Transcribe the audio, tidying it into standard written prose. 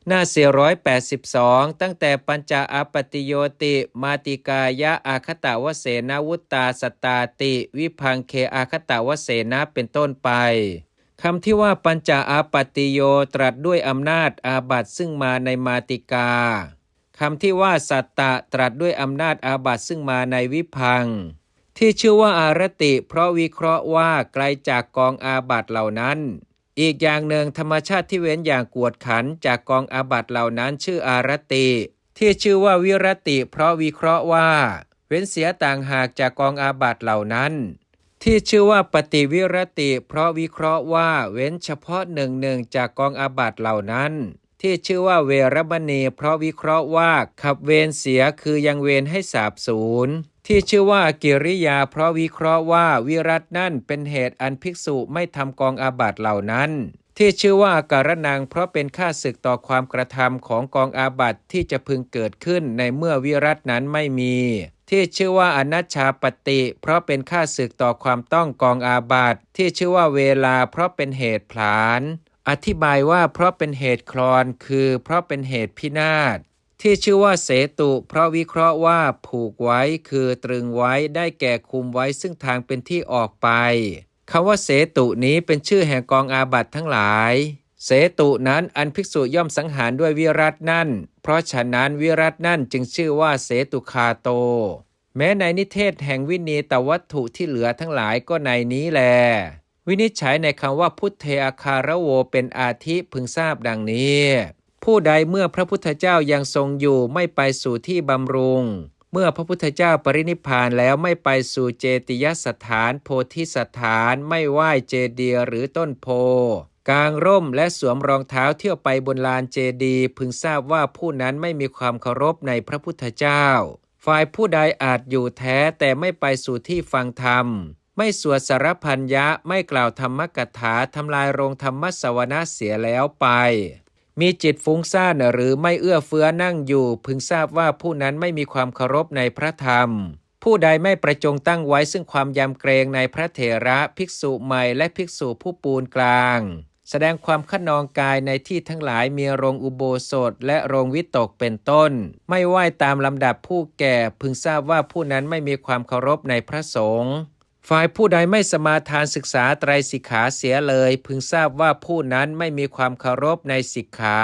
หน้า482ตั้งแต่ปัญจอาปติโยติมาติกายะอาคตวเสนาวุตตาสตตาติวิพังเคอาคตวเสนาเป็นต้นไปคำที่ว่าปัญจอาปติโยตรัสด้วยอำนาจอาบัติซึ่งมาในมาติกาคำที่ว่าสัตตะตรัสด้วยอำนาจอาบัติซึ่งมาในวิพังที่ชื่อว่าอารติเพราะวิเคราะห์ว่าไกลจากกองอาบัติเหล่านั้นอีกอย่างหนึ่งธรรมชาติที่เว้นอย่างกวดขันจากกองอาบัติเหล่านั้นชื่ออารติที่ชื่อว่าวิรติเพราะวิเคราะห์ว่าเว้นเสียต่างหากจากกองอาบัติเหล่านั้นที่ชื่อว่าปฏิวิรติเพราะวิเคราะห์ว่าเว้นเฉพาะหนึ่งจากกองอาบัติเหล่านั้นที่ชื่อว่าเวรมณีเพราะวิเคราะห์ว่าขับเวรเสียคือยังเวรให้สาบสูญที่ชื่อว่ากิริยาเพราะวิเคราะห์ว่าวิรัตนั่นเป็นเหตุอันภิกษุไม่ทำกองอาบัติเหล่านั้นที่ชื่อว่าอาการนังเพราะเป็นข้าศึกต่อความกระทำของกองอาบัติที่จะพึงเกิดขึ้นในเมื่อวิรัตนั้นไม่มีที่ชื่อว่าอนัชชาปฏิเพราะเป็นข้าศึกต่อความต้องกองอาบัติที่ชื่อว่าเวลาเพราะเป็นเหตุผลาญอธิบายว่าเพราะเป็นเหตุคลอนคือเพราะเป็นเหตุพินาศที่ชื่อว่าเสตุเพราะวิเคราะห์ว่าผูกไว้คือตรึงไว้ได้แก่คุมไว้ซึ่งทางเป็นที่ออกไปคำว่าเสตุนี้เป็นชื่อแห่งกองอาบัติทั้งหลายเสตุนั้นอันภิกษุย่อมสังหารด้วยวิรัตนั่นเพราะฉะนั้นวิรัตนั่นจึงชื่อว่าเสตุคาโตแม้ในนิเทศแห่งวินีตวัตถุที่เหลือทั้งหลายก็ในนี้แลวินิจฉัยในคำว่าพุทเทอาคารโวเป็นอาทิพึงทราบดังนี้ผู้ใดเมื่อพระพุทธเจ้ายังทรงอยู่ไม่ไปสู่ที่บำรุงเมื่อพระพุทธเจ้าปรินิพพานแล้วไม่ไปสู่เจติยสถานโพธิสถานไม่ไหว้เจดีย์หรือต้นโพกางร่มและสวมรองเท้าเที่ยวไปบนลานเจดีย์พึงทราบว่าผู้นั้นไม่มีความเคารพในพระพุทธเจ้าฝ่ายผู้ใดอาจอยู่แท้แต่ไม่ไปสู่ที่ฟังธรรมไม่สวดสารพันยะไม่กล่าวธรรมกถาทำลายโรงธรรมสวนาเสียแล้วไปมีจิตฟุ้งซ่านหรือไม่เอื้อเฟื้อนั่งอยู่พึงทราบว่าผู้นั้นไม่มีความเคารพในพระธรรมผู้ใดไม่ประจงตั้งไว้ซึ่งความยำเกรงในพระเถระภิกษุใหม่และภิกษุผู้ปูนกลางแสดงความขนองกายในที่ทั้งหลายมีโรงอุโบสถและโรงวิตกเป็นต้นไม่ไหว้ตามลำดับผู้แก่พึงทราบว่าผู้นั้นไม่มีความเคารพในพระสงฆ์ฝ่ายผู้ใดไม่สมาทานศึกษาไตรสิกขาเสียเลยพึงทราบว่าผู้นั้นไม่มีความเคารพในสิกขา